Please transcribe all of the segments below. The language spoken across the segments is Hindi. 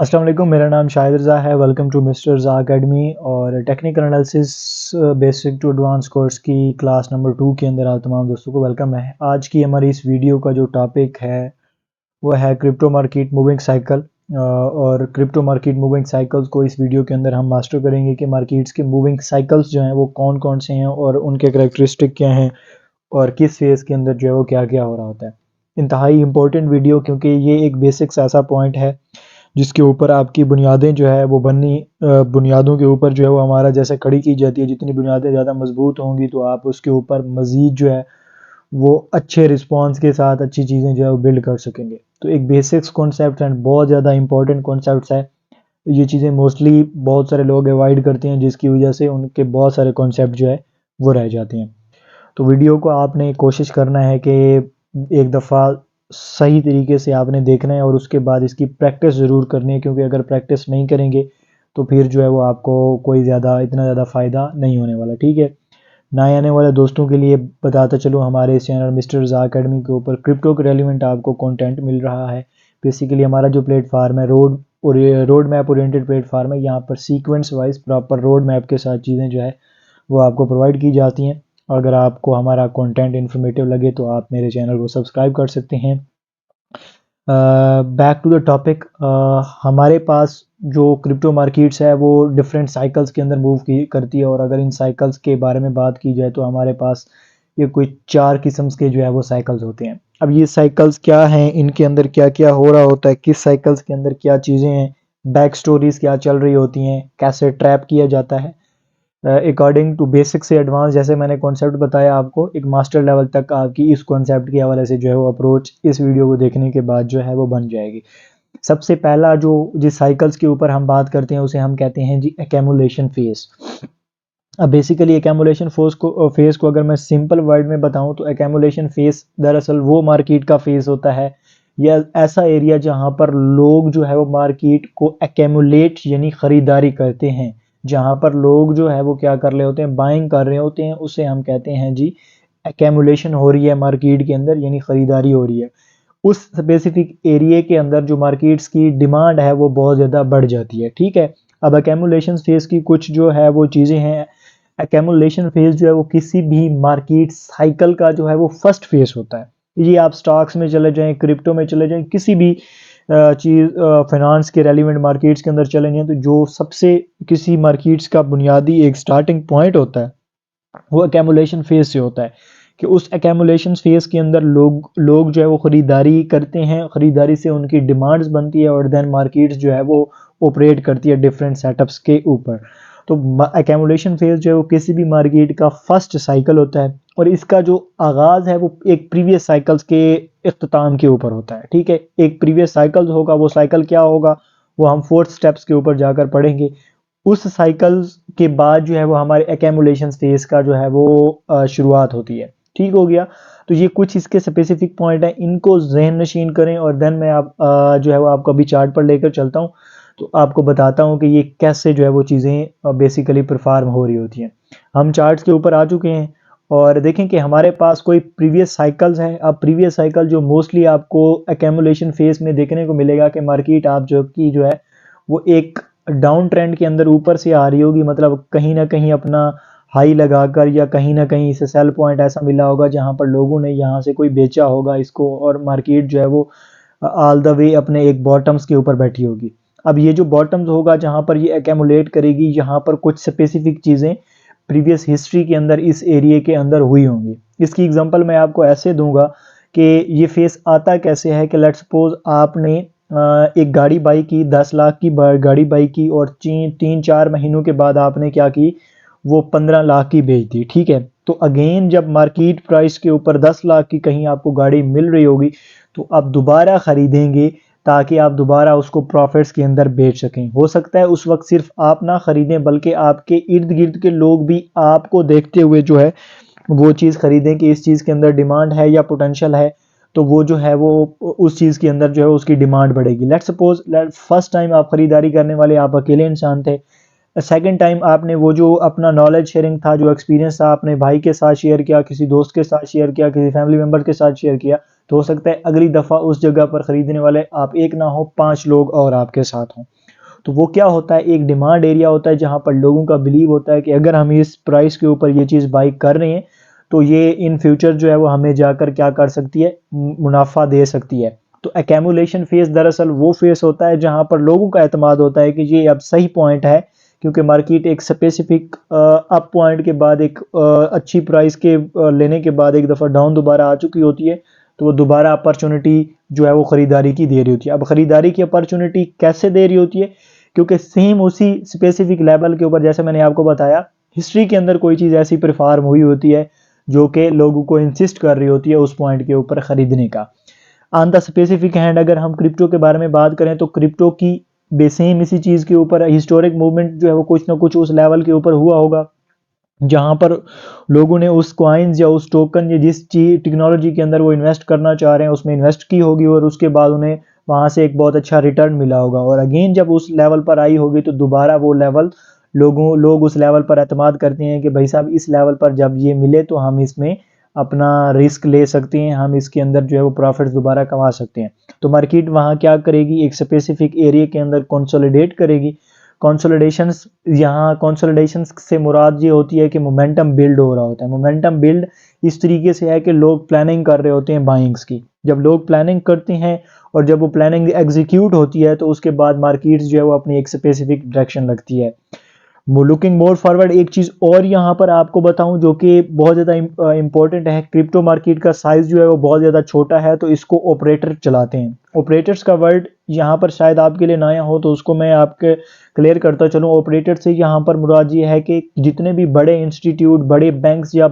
अस्सलाम वालेकुम, मेरा नाम शाहिद रज़ा है। Welcome to mister Raza academy और technical analysis basic to advance course की क्लास नंबर 2 के अंदर आप तमाम दोस्तों को वेलकम है। आज की हमारी इस वीडियो का जो टॉपिक है वो है क्रिप्टो मार्केट मूविंग साइकिल। और क्रिप्टो मार्केट मूविंग साइकिल्स को इस वीडियो के अंदर हम मास्टर करेंगे कि मार्केट्स के मूविंग साइकिल्स जो हैं वो कौन कौन से हैं और उनके करैक्टरिस्टिक क्या हैं और किस फेज़ के अंदर जो है वो क्या क्या हो रहा होता है। इंतहाई इंपॉर्टेंट वीडियो, क्योंकि ये एक बेसिक्स ऐसा पॉइंट है जिसके ऊपर आपकी बुनियादें जो है वो बननी, बुनियादों के ऊपर जो है वो हमारा जैसे खड़ी की जाती है। जितनी बुनियादें ज़्यादा मजबूत होंगी तो आप उसके ऊपर मज़ीद जो है वो अच्छे रिस्पॉन्स के साथ अच्छी चीज़ें जो है वो बिल्ड कर सकेंगे। तो एक बेसिक्स कॉन्सेप्ट एंड बहुत ज़्यादा इंपॉर्टेंट कॉन्सेप्ट्स है। ये चीज़ें मोस्टली बहुत सारे लोग अवॉइड करते हैं, जिसकी वजह से उनके बहुत सारे कॉन्सेप्ट जो है वो रह जाते हैं। तो वीडियो को आपने कोशिश करना है कि एक दफ़ा सही तरीके से आपने देखना है और उसके बाद इसकी प्रैक्टिस ज़रूर करनी है, क्योंकि अगर प्रैक्टिस नहीं करेंगे तो फिर जो है वो आपको कोई इतना ज़्यादा फ़ायदा नहीं होने वाला। ठीक है, नए आने वाले दोस्तों के लिए बताता चलो, हमारे इस चैनल मिस्टर रज़ा अकेडमी के ऊपर क्रिप्टो के रेलिवेंट आपको कंटेंट मिल रहा है। बेसिकली हमारा जो प्लेटफार्म है रोड मैप ओरिएंटेड प्लेटफार्म है। यहाँ पर sequence wise proper road map के साथ चीज़ें जो है वो आपको प्रोवाइड की जाती हैं। अगर आपको हमारा कंटेंट इन्फॉर्मेटिव लगे तो आप मेरे चैनल को सब्सक्राइब कर सकते हैं। बैक टू द टॉपिक, हमारे पास जो क्रिप्टो मार्केट्स है वो डिफरेंट साइकिल्स के अंदर मूव करती है। और अगर इन साइकिल्स के बारे में बात की जाए तो हमारे पास ये कोई 4 किस्म्स के जो है वो साइकिल्स होते हैं। अब ये साइकिल्स क्या हैं, इनके अंदर क्या क्या हो रहा होता है, किस साइकिल्स के अंदर क्या चीज़ें हैं, बैक स्टोरीज क्या चल रही होती हैं, कैसे ट्रैप किया जाता है, अकॉर्डिंग टू बेसिक से एडवांस, जैसे मैंने कॉन्सेप्ट बताया आपको, एक मास्टर लेवल तक आपकी इस कॉन्सेप्ट के हवाले से जो है वो अप्रोच इस वीडियो को देखने के बाद जो है वो बन जाएगी। सबसे पहला जो जिस साइकिल्स के ऊपर हम बात करते हैं उसे हम कहते हैं जी एक्यूमुलेशन फेज। अब बेसिकली एक्यूमुलेशन फेज को अगर मैं सिंपल वर्ड में बताऊं तो एक्यूमुलेशन फेज दरअसल वो मार्केट का फेज होता है या ऐसा एरिया जहां पर लोग जो है वो मार्केट को एक्यूमुलेट यानी खरीदारी करते हैं। जहां पर लोग जो है वो क्या कर रहे होते हैं, बाइंग कर रहे होते हैं, उसे हम कहते हैं जी एक्यूमुलेशन हो रही है मार्केट के अंदर, यानी खरीदारी हो रही है। उस स्पेसिफिक एरिया के अंदर जो मार्केट्स की डिमांड है वो बहुत ज़्यादा बढ़ जाती है। ठीक है, अब एक्यूमुलेशन फेज की कुछ जो है वो चीज़ें हैं। एक्यूमुलेशन फेज जो है वो किसी भी मार्केट साइकिल का जो है वो फर्स्ट फेज होता है। ये आप स्टॉक्स में चले जाएं, क्रिप्टो में चले जाएं, किसी भी चीज़ फाइनेंस के रेलिवेंट मार्केट्स के अंदर चले जाएं, तो जो सबसे किसी मार्केट्स का बुनियादी एक स्टार्टिंग पॉइंट होता है वो एक्यूमुलेशन फेज से होता है। कि उस एक्यूमुलेशन फेज के अंदर लोग जो है वो खरीदारी करते हैं, खरीदारी से उनकी डिमांड्स बनती है और देन मार्केट्स जो है वो ऑपरेट करती है डिफरेंट सेटअप्स के ऊपर। तो एक्यूमुलेशन फेज जो है वो किसी भी मार्केट का फर्स्ट साइकिल होता है और इसका जो आगाज है वो एक प्रीवियस साइकिल्स के इख्तिताम के ऊपर होता है। ठीक है, एक प्रीवियस साइकिल होगा, वो साइकिल क्या होगा वो हम फोर्थ स्टेप्स के ऊपर जाकर पढ़ेंगे। उस साइकिल के बाद जो है वो हमारे एक्यूमुलेशन फेज का जो है वो शुरुआत होती है। ठीक हो गया, तो ये कुछ इसके स्पेसिफिक पॉइंट हैं, इनको जहन नशीन करें और देन मैं आप जो है वो आपको अभी चार्ट पर लेकर चलता हूँ तो आपको बताता हूँ कि ये कैसे जो है वो चीज़ें बेसिकली परफॉर्म हो रही होती हैं। हम चार्ट्स के ऊपर आ चुके हैं और देखें कि हमारे पास कोई प्रीवियस साइकिल्स है। अब प्रीवियस साइकिल जो मोस्टली आपको एक्यूमुलेशन फेज में देखने को मिलेगा कि मार्केट आप जो है वो एक डाउन ट्रेंड के अंदर ऊपर से आ रही होगी, मतलब कहीं ना कहीं अपना हाई लगाकर या कहीं ना कहीं इसे सेल पॉइंट ऐसा मिला होगा जहां पर लोगों ने यहाँ से कोई बेचा होगा इसको और मार्केट जो है वो ऑल द वे अपने एक बॉटम्स के ऊपर बैठी होगी। अब ये जो बॉटम्स होगा जहां पर ये एक्यूमुलेट करेगी, यहाँ पर कुछ स्पेसिफिक चीज़ें प्रीवियस हिस्ट्री के अंदर इस एरिया के अंदर हुई होंगी। इसकी एग्जांपल मैं आपको ऐसे दूंगा कि ये फेस आता कैसे है कि लेट्स सपोज आपने एक गाड़ी बाई की, 10 लाख की गाड़ी बाई की और 3-4 महीनों के बाद आपने क्या की, वो 15 लाख की बेच दी। ठीक है, तो अगेन जब मार्केट प्राइस के ऊपर 10 लाख की कहीं आपको गाड़ी मिल रही होगी तो आप दोबारा खरीदेंगे ताकि आप दोबारा उसको प्रॉफिट्स के अंदर बेच सकें। हो सकता है उस वक्त सिर्फ आप ना खरीदें बल्कि आपके इर्द गिर्द के लोग भी आपको देखते हुए जो है वो चीज़ खरीदें कि इस चीज़ के अंदर डिमांड है या पोटेंशियल है, तो वो जो है वो उस चीज़ के अंदर जो है उसकी डिमांड बढ़ेगी। लेट्स सपोज फर्स्ट टाइम आप खरीदारी करने वाले आप अकेले इंसान थे, सेकंड टाइम आपने वो जो अपना नॉलेज शेयरिंग था, जो एक्सपीरियंस था, अपने भाई के साथ शेयर किया, किसी दोस्त के साथ शेयर किया, किसी फैमिली मेम्बर के साथ शेयर किया, तो हो सकता है अगली दफ़ा उस जगह पर ख़रीदने वाले आप एक ना हो, 5 लोग और आपके साथ हों। तो वो क्या होता है, एक डिमांड एरिया होता है जहाँ पर लोगों का बिलीव होता है कि अगर हम इस प्राइस के ऊपर ये चीज़ बाई कर रहे हैं तो ये इन फ्यूचर जो है वो हमें जाकर क्या कर सकती है, मुनाफा दे सकती है। तो एक्यूमुलेशन फेस दरअसल वो फेस होता है जहाँ पर लोगों का एतमाद होता है कि ये अब सही पॉइंट है, क्योंकि मार्केट एक स्पेसिफिक अप पॉइंट के बाद एक अच्छी प्राइस के लेने के बाद एक दफ़ा डाउन दोबारा आ चुकी होती है, तो वो दोबारा अपॉर्चुनिटी जो है वो ख़रीदारी की दे रही होती है। अब ख़रीदारी की अपॉर्चुनिटी कैसे दे रही होती है, क्योंकि सेम उसी स्पेसिफिक लेवल के ऊपर, जैसे मैंने आपको बताया, हिस्ट्री के अंदर कोई चीज़ ऐसी परफॉर्म हुई होती है जो कि लोगों को इंसिस्ट कर रही होती है उस पॉइंट के ऊपर ख़रीदने का। ऑन द स्पेसिफिक हैंड अगर हम क्रिप्टो के बारे में बात करें तो क्रिप्टो की बेसेम इसी चीज़ के ऊपर हिस्टोरिक मूवमेंट जो है वो कुछ ना कुछ उस लेवल के ऊपर हुआ होगा जहाँ पर लोगों ने उस कॉइन्स या उस टोकन या जिस चीज टेक्नोलॉजी के अंदर वो इन्वेस्ट करना चाह रहे हैं उसमें इन्वेस्ट की होगी और उसके बाद उन्हें वहाँ से एक बहुत अच्छा रिटर्न मिला होगा, और अगेन जब उस लेवल पर आई होगी तो दोबारा वो लेवल लोग उस लेवल पर एतमाद करते हैं कि भाई साहब इस लेवल पर जब ये मिले तो हम इसमें अपना रिस्क ले सकते हैं, हम इसके अंदर जो है वो प्रॉफिट्स दोबारा कमा सकते हैं। तो मार्केट वहाँ क्या करेगी, एक स्पेसिफिक एरिया के अंदर कंसोलिडेट करेगी। कंसोलिडेशंस, यहाँ कंसोलिडेशंस से मुराद ये होती है कि मोमेंटम बिल्ड हो रहा होता है। मोमेंटम बिल्ड इस तरीके से है कि लोग प्लानिंग कर रहे होते हैं बाइंग्स की। जब लोग प्लानिंग करते हैं और जब वो प्लानिंग एग्जीक्यूट होती है तो उसके बाद मार्केट्स जो है वो अपनी एक स्पेसिफिक डायरेक्शन लगती है। लुकिंग मोर फॉरवर्ड, एक चीज़ और यहाँ पर आपको बताऊं जो कि बहुत ज़्यादा इंपॉर्टेंट है, क्रिप्टो मार्केट का साइज़ जो है वो बहुत ज़्यादा छोटा है, तो इसको ऑपरेटर चलाते हैं। ऑपरेटर्स का वर्ड यहाँ पर शायद आपके लिए नया हो तो उसको मैं आपके क्लियर करता चलूँ। ऑपरेटर से यहाँ पर मुराद ये है कि जितने भी बड़े इंस्टीट्यूट, बड़े बैंक्स या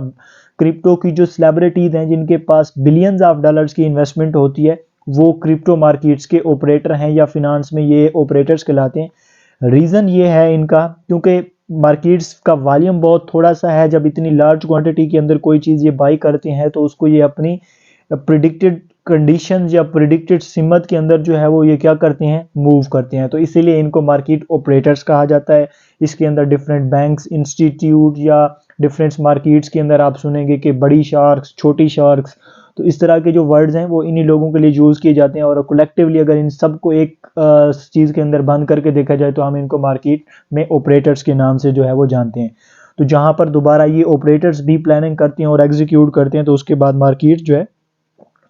क्रिप्टो की जो सेलिब्रिटीज़ हैं जिनके पास बिलियंस ऑफ डॉलर्स की इन्वेस्टमेंट होती है, वो क्रिप्टो मार्केट्स के ऑपरेटर हैं या फिनांस में ये ऑपरेटर्स कहलाते हैं। रीज़न ये है इनका क्योंकि मार्केट्स का वॉल्यूम बहुत थोड़ा सा है। जब इतनी लार्ज क्वांटिटी के अंदर कोई चीज़ ये बाई करते हैं तो उसको ये अपनी प्रिडिक्टेड कंडीशंस या प्रिडिक्टेड सिमत के अंदर जो है वो ये क्या करते हैं, मूव करते हैं। तो इसीलिए इनको मार्केट ऑपरेटर्स कहा जाता है। इसके अंदर डिफरेंट बैंक्स, इंस्टीट्यूट या डिफरेंट मार्केट्स के अंदर आप सुनेंगे कि बड़ी शार्क्स, छोटी शार्क्स, तो इस तरह के जो वर्ड्स हैं वो इन्हीं लोगों के लिए यूज़ किए जाते हैं। और कलेक्टिवली अगर इन सबको एक चीज़ के अंदर बंद करके देखा जाए तो हम इनको मार्केट में ऑपरेटर्स के नाम से जो है वो जानते हैं। तो जहाँ पर दोबारा ये ऑपरेटर्स भी प्लानिंग करते हैं और एग्जीक्यूट करते हैं तो उसके बाद मार्केट जो है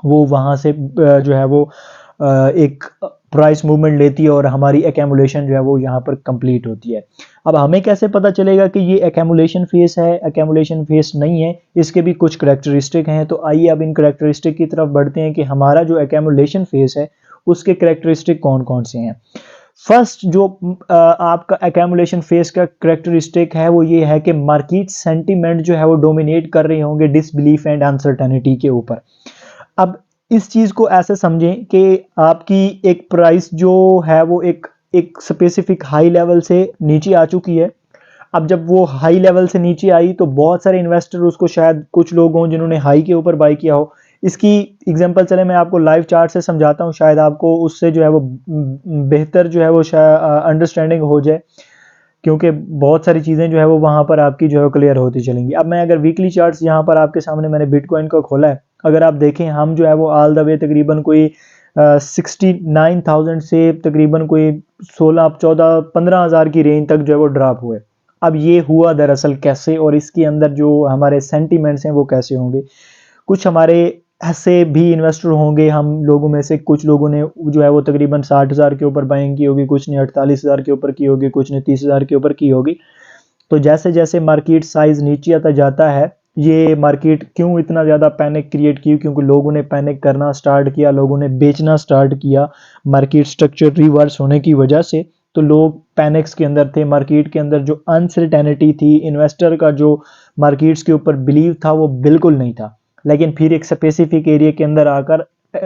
वो वहाँ से जो है वो एक प्राइस मूवमेंट लेती है और हमारी एक्यूमुलेशन जो है वो यहाँ पर कंप्लीट होती है। अब हमें कैसे पता चलेगा कि ये एक्यूमुलेशन फेस है, एक्यूमुलेशन फेस नहीं है? इसके भी कुछ करैक्टरिस्टिक हैं। तो आइए अब इन करैक्टरिस्टिक की तरफ बढ़ते हैं कि हमारा जो एक्यूमुलेशन फेस है उसके करैक्टरिस्टिक कौन कौन से हैं। फर्स्ट जो आपका एक्यूमुलेशन फेस का करैक्टरिस्टिक है वो ये है कि मार्केट सेंटीमेंट जो है वो डोमिनेट कर रहे होंगे डिसबिलीफ एंड अनसर्टेनिटी के ऊपर। अब इस चीज़ को ऐसे समझें कि आपकी एक प्राइस जो है वो एक एक स्पेसिफिक हाई लेवल से नीचे आ चुकी है। अब जब वो हाई लेवल से नीचे आई तो बहुत सारे इन्वेस्टर उसको, शायद कुछ लोग हों जिन्होंने हाई के ऊपर बाई किया हो। इसकी एग्जांपल चले मैं आपको लाइव चार्ट से समझाता हूँ, शायद आपको उससे जो है वो बेहतर जो है वो शायद अंडरस्टैंडिंग हो जाए, क्योंकि बहुत सारी चीज़ें जो है वो वहाँ पर आपकी जो है क्लियर होती चलेंगी। अब मैं अगर वीकली चार्ट्स यहाँ पर आपके सामने मैंने बिटकॉइन का खोला है, अगर आप देखें हम जो है वो ऑल द वे तकरीबन कोई 69,000 से तकरीबन कोई 16, 14, 15 हज़ार की रेंज तक जो है वो ड्रॉप हुए। अब ये हुआ दरअसल कैसे और इसके अंदर जो हमारे सेंटीमेंट्स हैं वो कैसे होंगे। कुछ हमारे ऐसे भी इन्वेस्टर होंगे हम लोगों में से, कुछ लोगों ने जो है वो तकरीबन 60,000 के ऊपर बाइंग की होगी, कुछ ने 48,000 के ऊपर की होगी, कुछ ने 30,000 के ऊपर की होगी। तो जैसे जैसे मार्केट साइज नीचे आता जाता है, ये मार्केट क्यों इतना ज़्यादा पैनिक क्रिएट की, क्योंकि लोगों ने पैनिक करना स्टार्ट किया, लोगों ने बेचना स्टार्ट किया मार्केट स्ट्रक्चर रिवर्स होने की वजह से। तो लोग पैनिक्स के अंदर थे, मार्केट के अंदर जो अनसर्टेनिटी थी, इन्वेस्टर का जो मार्केट्स के ऊपर बिलीव था वो बिल्कुल नहीं था। लेकिन फिर एक स्पेसिफिक एरिया के अंदर आकर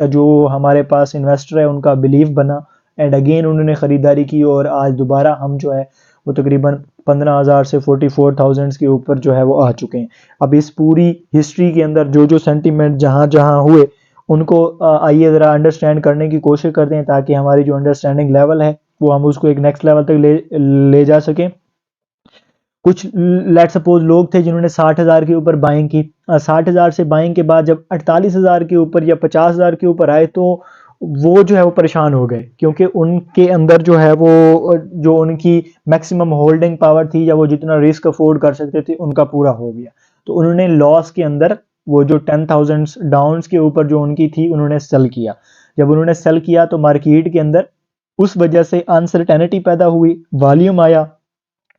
जो हमारे पास इन्वेस्टर है उनका बिलीव बना एंड अगेन उन्होंने ख़रीदारी की और आज दोबारा हम जो है वो तकरीबन 15,000 से 44,000 के ऊपर जो है वो आ चुके हैं। अब इस पूरी हिस्ट्री के अंदर जो जो सेंटीमेंट जहाँ जहाँ हुए उनको आइए ज़रा अंडरस्टैंड करने की कोशिश करते हैं ताकि हमारी जो अंडरस्टैंडिंग लेवल है वो हम उसको एक नेक्स्ट लेवल तक ले जा सकें। कुछ लेट सपोज लोग थे जिन्होंने 60,000 के ऊपर बाइंग की, 60,000 से बाइंग के बाद जब 48,000 के ऊपर या 50,000 के ऊपर आए तो वो जो है वो परेशान हो गए, क्योंकि उनके अंदर जो है वो जो उनकी मैक्सिमम होल्डिंग पावर थी या वो जितना रिस्क अफोर्ड कर सकते थे उनका पूरा हो गया। तो उन्होंने लॉस के अंदर वो जो 10,000 डाउन्स के ऊपर जो उनकी थी उन्होंने सेल किया। जब उन्होंने सेल किया तो मार्केट के अंदर उस वजह से अनसर्टेनिटी पैदा हुई, वॉल्यूम आया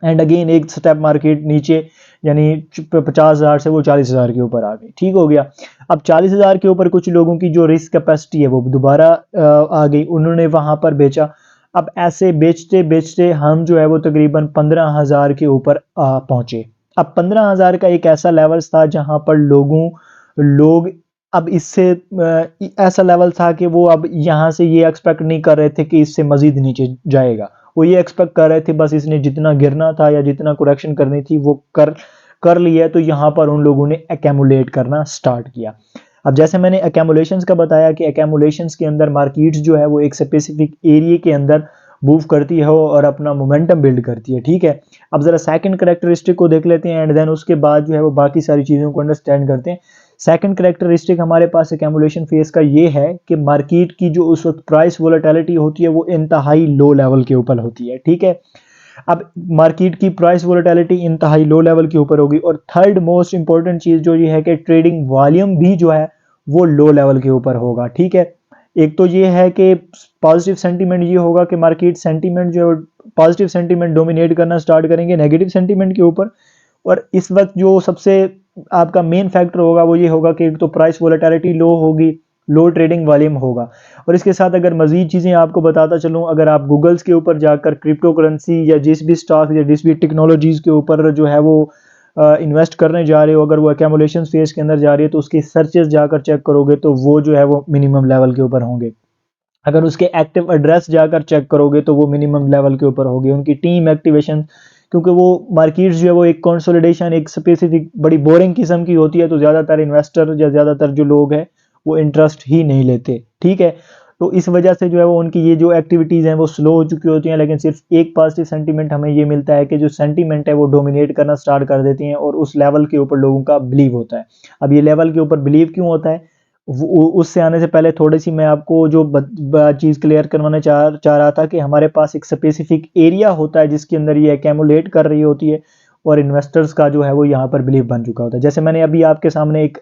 एंड अगेन एक स्टेप मार्केट नीचे, यानी 50,000 से वो 40,000 के ऊपर आ गई। ठीक हो गया। अब 40,000 के ऊपर कुछ लोगों की जो रिस्क कैपेसिटी है वो दोबारा आ गई, उन्होंने वहां पर बेचा। अब ऐसे बेचते बेचते हम जो है वो तकरीबन 15,000 के ऊपर पहुंचे। अब 15,000 का एक ऐसा लेवल था जहां पर लोग अब इससे ऐसा लेवल था कि वो अब यहाँ से ये एक्सपेक्ट नहीं कर रहे थे कि इससे मजीद नीचे जाएगा। वो ये एक्सपेक्ट कर रहे थे बस इसने जितना गिरना था या जितना करेक्शन करनी थी वो कर लिया। तो यहाँ पर उन लोगों ने एक्यूमुलेट करना स्टार्ट किया। अब जैसे मैंने एक्यूमुलेशंस का बताया कि एक्यूमुलेशंस के अंदर मार्केट्स जो है वो एक स्पेसिफिक एरिया के अंदर मूव करती है और अपना मोमेंटम बिल्ड करती है। ठीक है। अब जरा सेकंड करेक्टरिस्टिक को देख लेते हैं एंड देन उसके बाद जो है वो बाकी सारी चीज़ों को अंडरस्टैंड करते हैं। सेकंड करेक्टरिस्टिक हमारे पास एक्यूमुलेशन फेज का ये है कि मार्केट की जो उस वक्त प्राइस वोलेटिलिटी होती है वो इंतहाई लो लेवल के ऊपर होती है। ठीक है। अब मार्केट की प्राइस वोलेटिलिटी इंतहाई लो लेवल के ऊपर होगी और थर्ड मोस्ट इंपॉर्टेंट चीज जो ये है कि ट्रेडिंग वॉल्यूम भी जो है वो लो लेवल के ऊपर होगा। ठीक है। एक तो ये है कि पॉजिटिव सेंटीमेंट ये होगा कि मार्केट सेंटीमेंट जो पॉजिटिव सेंटीमेंट डोमिनेट करना स्टार्ट करेंगे नेगेटिव सेंटीमेंट के ऊपर। और इस वक्त जो सबसे आपका मेन फैक्टर होगा वो ये होगा कि एक तो प्राइस वोलेटिलिटी लो होगी, लो ट्रेडिंग वॉल्यूम होगा। और इसके साथ अगर मजीद चीज़ें आपको बताता चलूँ, अगर आप गूगल्स के ऊपर जाकर क्रिप्टो करेंसी या जिस भी स्टॉक या जिस भी टेक्नोलॉजीज़ के ऊपर जो है वो इन्वेस्ट करने जा रहे हो, अगर वो एक्यूमुलेशन फेज के अंदर जा रही है तो उसकी सर्चेस जाकर चेक करोगे तो वो जो है वो मिनिमम लेवल के ऊपर होंगे। अगर उसके एक्टिव एड्रेस जाकर चेक करोगे तो वो मिनिमम लेवल के ऊपर होगी। उनकी टीम एक्टिवेशन, क्योंकि वो मार्केट जो है वो एक कंसोलिडेशन एक स्पेसिफिक बड़ी बोरिंग किस्म की होती है तो ज़्यादातर इन्वेस्टर या ज़्यादातर जो लोग हैं वो इंटरेस्ट ही नहीं लेते। ठीक है। तो इस वजह से जो है वो उनकी ये जो एक्टिविटीज़ हैं वो स्लो हो चुकी होती हैं। लेकिन सिर्फ एक पॉजिटिव सेंटीमेंट हमें ये मिलता है कि जो सेंटीमेंट है वो डोमिनेट करना स्टार्ट कर देती हैं और उस लेवल के ऊपर लोगों का बिलीव होता है। अब ये लेवल के ऊपर बिलीव क्यों होता है, उससे आने से पहले थोड़ी सी मैं आपको जो चीज़ क्लियर करवाना चाह रहा था कि हमारे पास एक स्पेसिफिक एरिया होता है जिसके अंदर ये एक्यूमुलेट कर रही होती है और इन्वेस्टर्स का जो है वो यहाँ पर बिलीव बन चुका होता है। जैसे मैंने अभी आपके सामने एक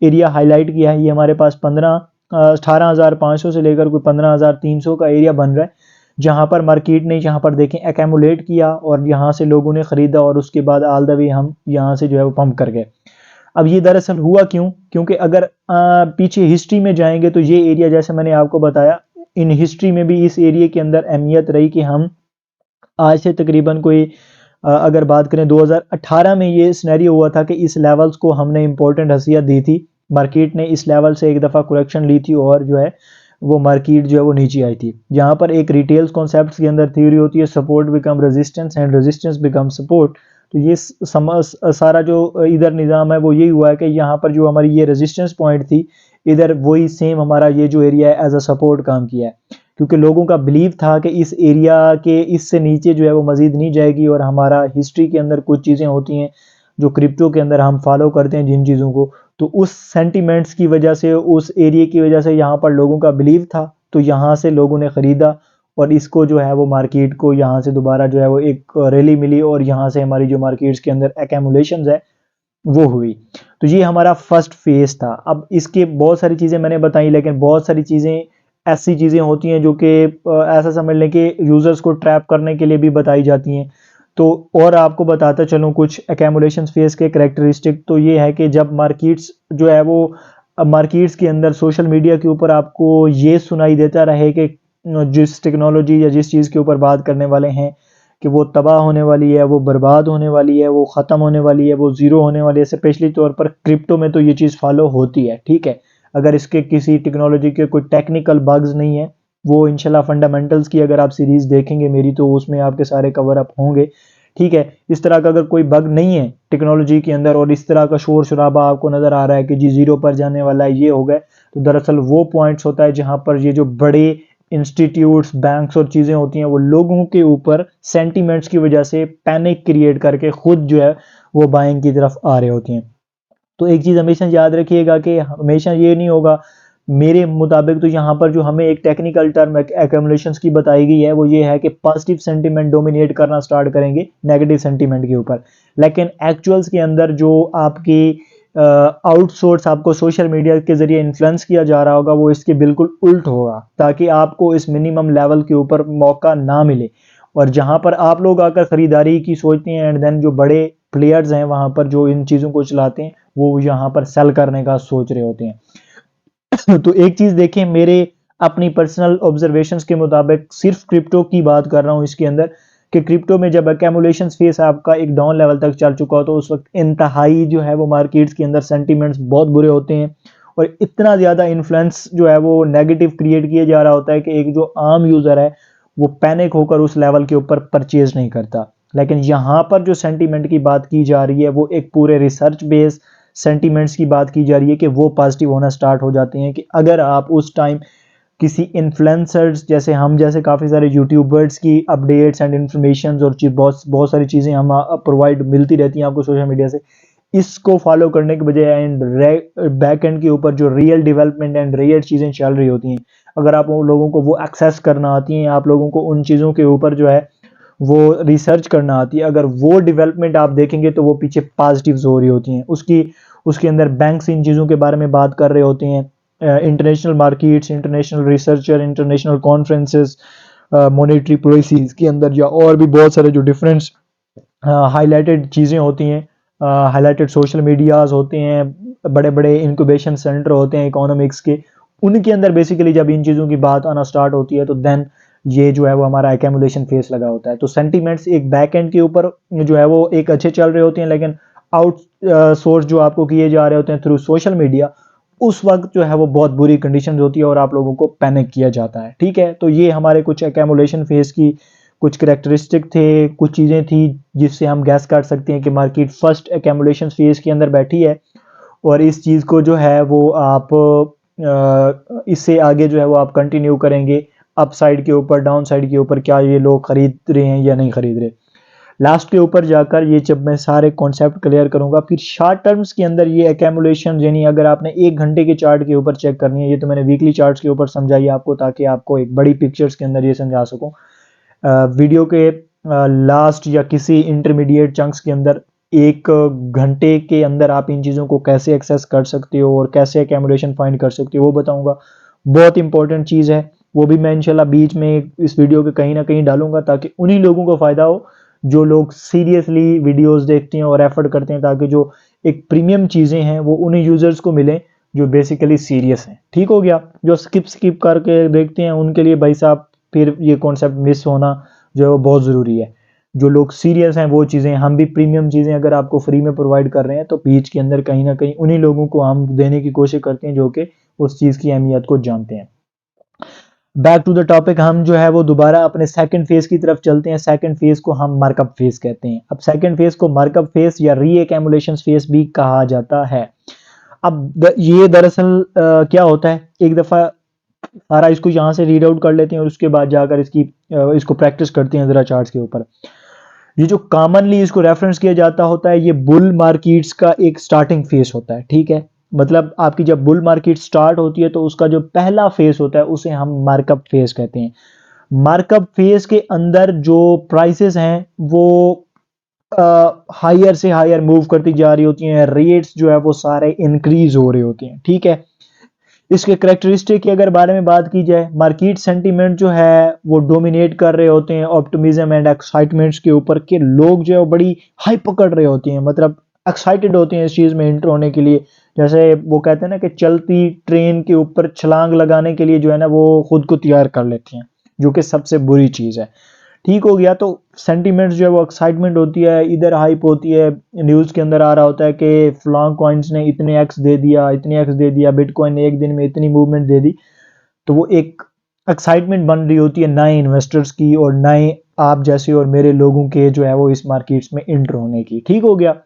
एरिया हाईलाइट किया है, ये हमारे पास 18,500 से लेकर कोई 15,300 का एरिया बन रहा है जहाँ पर मार्केट ने यहाँ पर देखें एक्यूमुलेट किया और यहाँ से लोगों ने ख़रीदा और उसके बाद ऑल द वे हम यहाँ से जो है वो पंप कर गए। अब ये दरअसल हुआ क्यों, क्योंकि अगर पीछे हिस्ट्री में जाएंगे तो ये एरिया जैसे मैंने आपको बताया इन हिस्ट्री में भी इस एरिया के अंदर अहमियत रही कि हम आज से तकरीबन कोई अगर बात करें 2018 में ये सिनेरियो हुआ था कि इस लेवल्स को हमने इंपॉर्टेंट हैसियत दी थी। मार्केट ने इस लेवल से एक दफ़ा करेक्शन ली थी और जो है वो मार्केट जो है वो नीचे आई थी। जहाँ पर एक रिटेल्स कॉन्सेप्ट्स के अंदर थ्योरी होती है support become resistance and resistance become support. तो ये सारा जो इधर निज़ाम है वो यही हुआ है कि यहाँ पर जो हमारी ये रेजिस्टेंस पॉइंट थी इधर वही सेम हमारा ये जो एरिया है एज अ सपोर्ट काम किया है, क्योंकि लोगों का बिलीव था कि इस एरिया के इससे नीचे जो है वो मजीद नहीं जाएगी। और हमारा हिस्ट्री के अंदर कुछ चीज़ें होती हैं जो क्रिप्टो के अंदर हम फॉलो करते हैं जिन चीज़ों को, तो उस सेंटिमेंट्स की वजह से उस एरिया की वजह से यहाँ पर लोगों का बिलीव था तो यहाँ से लोगों ने ख़रीदा और इसको जो है वो मार्केट को यहाँ से दोबारा जो है वो एक रैली मिली और यहाँ से हमारी जो मार्केट्स के अंदर एक्यूमुलेशंस है वो हुई। तो ये हमारा फर्स्ट फेज था। अब इसके बहुत सारी चीज़ें मैंने बताई लेकिन बहुत सारी चीज़ें ऐसी चीज़ें होती हैं जो कि ऐसा समझ लें कि यूज़र्स को ट्रैप करने के लिए भी बताई जाती हैं। तो और आपको बताता चलूँ कुछ एक्यूमुलेशन फेज के करैक्टरिस्टिक, तो ये है कि जब मार्केट्स जो है वो मार्केट्स के अंदर सोशल मीडिया के ऊपर आपको ये सुनाई देता रहे कि जिस टेक्नोलॉजी या जिस चीज़ के ऊपर बात करने वाले हैं कि वो तबाह होने वाली है, वो बर्बाद होने वाली है, वो ख़त्म होने वाली है, वो ज़ीरो होने वाली है, स्पेशली तौर पर क्रिप्टो में तो ये चीज़ फॉलो होती है। ठीक है। अगर इसके किसी टेक्नोलॉजी के कोई टेक्निकल बग्स नहीं है, वो इंशाल्लाह फंडामेंटल्स की अगर आप सीरीज़ देखेंगे मेरी तो उसमें आपके सारे कवर अप होंगे। ठीक है। इस तरह का अगर कोई बग नहीं है टेक्नोलॉजी के अंदर और इस तरह का शोर शराबा आपको नज़र आ रहा है कि जी ज़ीरो पर जाने वाला है ये हो गए, तो दरअसल वो पॉइंट्स होता है जहाँ पर ये जो बड़े इंस्टीट्यूट्स, बैंक्स और चीज़ें होती हैं, वो लोगों के ऊपर सेंटिमेंट्स की वजह से पैनिक क्रिएट करके खुद जो है वो बाइंग की तरफ आ रहे होते हैं। तो एक चीज़ हमेशा याद रखिएगा कि हमेशा ये नहीं होगा, मेरे मुताबिक तो यहाँ पर जो हमें एक टेक्निकल टर्म एक्यूमुलेशंस की बताई गई है वो ये है कि पॉजिटिव सेंटीमेंट डोमिनेट करना स्टार्ट करेंगे नेगेटिव सेंटीमेंट के ऊपर, लेकिन एक्चुअल्स के अंदर जो आपकी आउटसोर्स आपको सोशल मीडिया के जरिए इन्फ्लुएंस किया जा रहा होगा वो इसके बिल्कुल उल्ट होगा, ताकि आपको इस मिनिमम लेवल के ऊपर मौका ना मिले। और जहां पर आप लोग आकर खरीदारी की सोचते हैं एंड देन जो बड़े प्लेयर्स हैं वहां पर जो इन चीज़ों को चलाते हैं वो यहाँ पर सेल करने का सोच रहे होते हैं। तो एक चीज़ देखें, मेरे अपनी पर्सनल ऑब्जर्वेशंस के मुताबिक सिर्फ क्रिप्टो की बात कर रहा हूँ इसके अंदर, कि क्रिप्टो में जब एक्यूमुलेशन फेस आपका एक डाउन लेवल तक चल चुका हो तो उस वक्त इंतहाई जो है वो मार्केट्स के अंदर सेंटीमेंट्स बहुत बुरे होते हैं और इतना ज़्यादा इन्फ्लुएंस जो है वो नेगेटिव क्रिएट किया जा रहा होता है कि एक जो आम यूज़र है वो पैनिक होकर उस लेवल के ऊपर परचेज नहीं करता। लेकिन यहाँ पर जो सेंटीमेंट की बात की जा रही है वो एक पूरे रिसर्च बेस्ड सेंटीमेंट्स की बात की जा रही है कि वो पॉजिटिव होना स्टार्ट हो जाते हैं कि अगर आप उस टाइम किसी इन्फ्लुएंसर्स जैसे हम जैसे काफ़ी सारे यूट्यूबर्स की अपडेट्स एंड इन्फॉर्मेशन और बहुत बहुत सारी चीज़ें हम प्रोवाइड मिलती रहती हैं आपको सोशल मीडिया से, इसको फॉलो करने के बजाय एंड बैक एंड के ऊपर जो रियल डेवलपमेंट एंड रियल चीज़ें चल रही होती हैं, अगर आप उन लोगों को वो एक्सेस करना आती हैं, आप लोगों को उन चीज़ों के ऊपर जो है वो रिसर्च करना आती है, अगर वो डेवलपमेंट आप देखेंगे तो वो पीछे पॉजिटिव्स हो रही होती हैं। उसके अंदर बैंक्स इन चीज़ों के बारे में बात कर रहे होते हैं, international markets, international researcher, international conferences, monetary policies के अंदर या और भी बहुत सारे जो डिफरेंस हाईलाइटेड चीज़ें होती हैं, हाईलाइटेड सोशल मीडियाज होते हैं, बड़े बड़े इंक्यूबेशन सेंटर होते हैं इकोनॉमिक्स के, उनके अंदर बेसिकली जब इन चीज़ों की बात आना स्टार्ट होती है तो देन ये जो है वो हमारा एक्यूमुलेशन फेस लगा होता है। तो सेंटीमेंट्स एक बैक एंड के ऊपर जो है वो एक अच्छे चल रहे होते हैं, लेकिन आउट सोर्स जो आपको किए जा रहे होते हैं थ्रू सोशल मीडिया, उस वक्त जो है वो बहुत बुरी कंडीशन होती है और आप लोगों को पैनिक किया जाता है। ठीक है, तो ये हमारे कुछ एक्यूमुलेशन फेस की कुछ करेक्टरिस्टिक थे, कुछ चीज़ें थी जिससे हम गैस कर सकते हैं कि मार्केट फर्स्ट एक्यूमुलेशन फेस के अंदर बैठी है और इस चीज़ को जो है वो आप इससे आगे जो है वो आप कंटिन्यू करेंगे अप साइड के ऊपर, डाउन साइड के ऊपर, क्या ये लोग खरीद रहे हैं या नहीं खरीद रहे। लास्ट के ऊपर जाकर ये जब मैं सारे कॉन्सेप्ट क्लियर करूंगा, फिर शॉर्ट टर्म्स के अंदर ये एक्यूमुलेशन, यानी अगर आपने 1 घंटे के चार्ट के ऊपर चेक करनी है, ये तो मैंने वीकली चार्ट्स के ऊपर समझाई आपको ताकि आपको एक बड़ी पिक्चर्स के अंदर ये समझा सकूं। वीडियो के लास्ट या किसी इंटरमीडिएट चंक्स के अंदर 1 घंटे के अंदर आप इन चीज़ों को कैसे एक्सेस कर सकते हो और कैसे एक्यूमुलेशन फाइंड कर सकते हो वो बताऊंगा। बहुत इंपॉर्टेंट चीज़ है, वो भी मैं इंशाल्लाह बीच में इस वीडियो के कहीं ना कहीं डालूंगा ताकि उन्हीं लोगों को फ़ायदा हो जो लोग सीरियसली वीडियोस देखते हैं और एफर्ट करते हैं, ताकि जो एक प्रीमियम चीज़ें हैं वो उन्हीं यूज़र्स को मिलें जो बेसिकली सीरियस हैं। ठीक हो गया, जो स्किप करके देखते हैं उनके लिए भाई साहब फिर ये कॉन्सेप्ट मिस होना जो है वो बहुत ज़रूरी है। जो लोग सीरियस हैं वो चीज़ें, हम भी प्रीमियम चीज़ें अगर आपको फ्री में प्रोवाइड कर रहे हैं तो बीच के अंदर कहीं ना कहीं उन्हीं लोगों को हम देने की कोशिश करते हैं जो कि उस चीज़ की अहमियत को जानते हैं। बैक टू द टॉपिक, हम जो है वो दोबारा अपने सेकंड फेज की तरफ चलते हैं। सेकंड फेज को हम मार्कअप फेज कहते हैं। अब सेकंड फेज को मार्कअप फेज या री एक्यूमुलेशन फेज भी कहा जाता है। अब ये दरअसल क्या होता है, एक दफ़ा सारा इसको यहाँ से रीड आउट कर लेते हैं और उसके बाद जाकर इसको प्रैक्टिस करते हैं ज़रा चार्ट्स के ऊपर। ये जो कॉमनली इसको रेफरेंस किया जाता होता है, ये बुल मार्केट्स का एक स्टार्टिंग फेज होता है। ठीक है, मतलब आपकी जब बुल मार्केट स्टार्ट होती है तो उसका जो पहला फेज होता है उसे हम मार्कअप फेज कहते हैं। मार्कअप फेज के अंदर जो प्राइसेस हैं वो हायर से हायर मूव करती जा रही होती हैं, रेट्स जो है वो सारे इंक्रीज हो रहे होते हैं। ठीक है, इसके करेक्टरिस्टिक की अगर बारे में बात की जाए, मार्केट सेंटीमेंट जो है वो डोमिनेट कर रहे होते हैं ऑप्टिमिज्म एंड एक्साइटमेंट्स के ऊपर, के लोग जो है बड़ी हाई पकड़ रहे होते हैं, मतलब एक्साइटेड होते हैं इस चीज़ में एंटर होने के लिए। जैसे वो कहते हैं ना कि चलती ट्रेन के ऊपर छलांग लगाने के लिए जो है ना वो खुद को तैयार कर लेते हैं, जो कि सबसे बुरी चीज़ है। ठीक हो गया, तो सेंटीमेंट्स जो है वो एक्साइटमेंट होती है, इधर हाइप होती है, न्यूज़ के अंदर आ रहा होता है कि फ्लॉन्ग कॉइन्स ने इतने एक्स दे दिया, इतने एक्स दे दिया, बिटकॉइन ने एक दिन में इतनी मूवमेंट दे दी। तो वो एक एक्साइटमेंट बन रही होती है नए इन्वेस्टर्स की और नए आप जैसे और मेरे लोगों के जो है वो इस मार्केट्स में एंटर होने की। ठीक हो गया,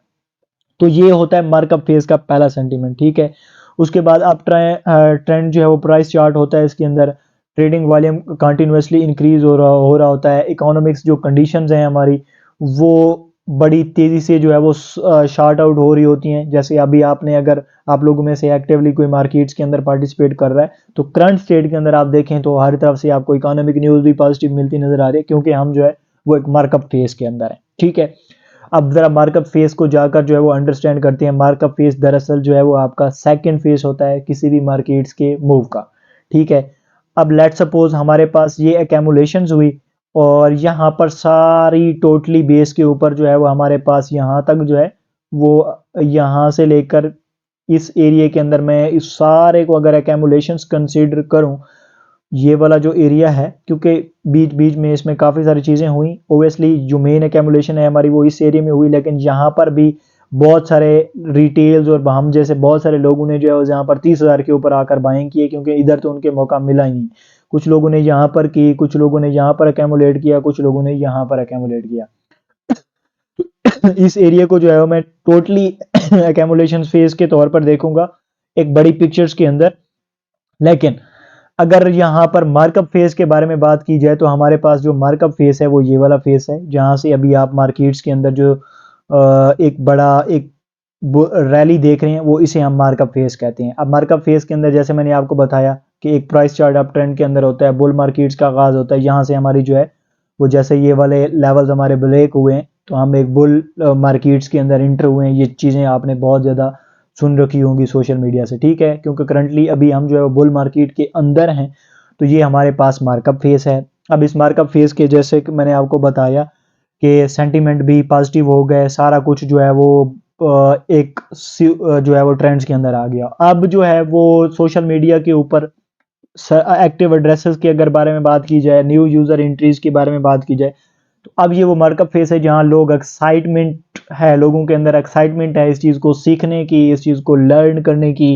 तो ये होता है मार्कअप फेज का पहला सेंटीमेंट। ठीक है, उसके बाद अब ट्रेंड जो है वो प्राइस चार्ट होता है इसके अंदर। ट्रेडिंग वॉल्यूम कंटिन्यूसली इंक्रीज हो रहा होता है, इकोनॉमिक्स जो कंडीशंस हैं हमारी वो बड़ी तेज़ी से जो है वो शार्ट आउट हो रही होती हैं। जैसे अभी आपने, अगर आप लोगों में से एक्टिवली कोई मार्केट्स के अंदर पार्टिसिपेट कर रहा है तो करंट स्टेट के अंदर आप देखें तो हर तरफ से आपको इकोनॉमिक न्यूज़ भी पॉजिटिव मिलती नज़र आ रही है, क्योंकि हम जो है वो एक मार्कअप फेज के अंदर है। ठीक है, अब ज़रा मार्कअप फेज को जाकर जो है वो अंडरस्टैंड करते हैं। मार्कअप फेज दरअसल जो है वो आपका सेकेंड फेज होता है किसी भी मार्केट्स के मूव का। ठीक है, अब लेट सपोज हमारे पास ये एक्यूमुलेशंस हुई और यहाँ पर सारी टोटली बेस के ऊपर जो है वो हमारे पास यहाँ तक जो है वो यहाँ से लेकर इस एरिया के अंदर मैं इस सारे को अगर एक्यूमुलेशंस कंसीडर करूं, ये वाला जो एरिया है, क्योंकि बीच बीच में इसमें काफ़ी सारी चीज़ें हुई, ओबियसली जो मेन एक्यूमुलेशन है हमारी वो इस एरिया में हुई, लेकिन यहाँ पर भी बहुत सारे रिटेल्स और हम जैसे बहुत सारे लोगों ने जो है यहाँ पर 30,000 के ऊपर आकर बाइंग किए, क्योंकि इधर तो उनके मौका मिला ही नहीं। कुछ लोगों ने यहाँ पर की, कुछ लोगों ने यहाँ पर एक्यूमुलेट किया, कुछ लोगों ने यहाँ पर एक्यूमुलेट किया। इस एरिया को जो है मैं टोटली एक्यूमुलेशन फेज के तौर पर देखूंगा एक बड़ी पिक्चर्स के अंदर। लेकिन अगर यहाँ पर मार्कअप फेज के बारे में बात की जाए तो हमारे पास जो मार्कअप फेज है वो ये वाला फेज है, जहाँ से अभी आप मार्केट्स के अंदर जो एक बड़ा एक रैली देख रहे हैं वो इसे हम मार्कअप फेज कहते हैं। अब मार्कअप फेज के अंदर जैसे मैंने आपको बताया कि एक प्राइस चार्ट अप ट्रेंड के अंदर होता है, बुल मार्केट्स का आगाज होता है, यहाँ से हमारी जो है वो जैसे ये वाले लेवल्स हमारे ब्रेक हुए हैं तो हम एक बुल मार्केट्स के अंदर इंटर हुए हैं। ये चीज़ें आपने बहुत ज़्यादा सुन रखी होंगी सोशल मीडिया से। ठीक है, क्योंकि करंटली अभी हम जो है बुल मार्केट के अंदर हैं, तो ये हमारे पास मार्कअप फेज है। अब इस मार्कअप फेज के जैसे कि मैंने आपको बताया कि सेंटीमेंट भी पॉजिटिव हो गए, सारा कुछ जो है वो एक जो है वो ट्रेंड्स के अंदर आ गया। अब जो है वो सोशल मीडिया के ऊपर एक्टिव एड्रेसेस के अगर बारे में बात की जाए, न्यू यूजर एंट्रीज के बारे में बात की जाए, तो अब ये वो मार्कअप फेस है जहां लोग एक्साइटमेंट है, लोगों के अंदर एक्साइटमेंट है इस चीज़ को सीखने की, इस चीज़ को लर्न करने की,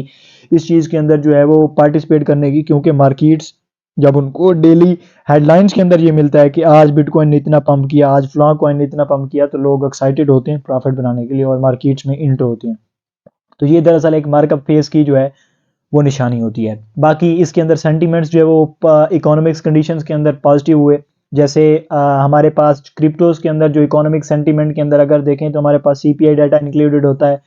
इस चीज़ के अंदर जो है वो पार्टिसिपेट करने की। क्योंकि मार्केट्स जब उनको डेली हेडलाइंस के अंदर ये मिलता है कि आज बिटकॉइन ने इतना पंप किया, आज फ्लॉ कॉइन ने इतना पंप किया, तो लोग एक्साइटेड होते हैं प्रॉफिट बनाने के लिए और मार्केट्स में इंटर होते हैं। तो ये दरअसल एक मार्कअप फेस की जो है वो निशानी होती है। बाकी इसके अंदर सेंटीमेंट्स जो है वो इकोनॉमिक्स कंडीशंस के अंदर पॉजिटिव हुए। जैसे हमारे पास क्रिप्टोज के अंदर जो इकोनॉमिक सेंटीमेंट के अंदर अगर देखें तो हमारे पास सीपीआई डाटा इंक्लूडेड होता है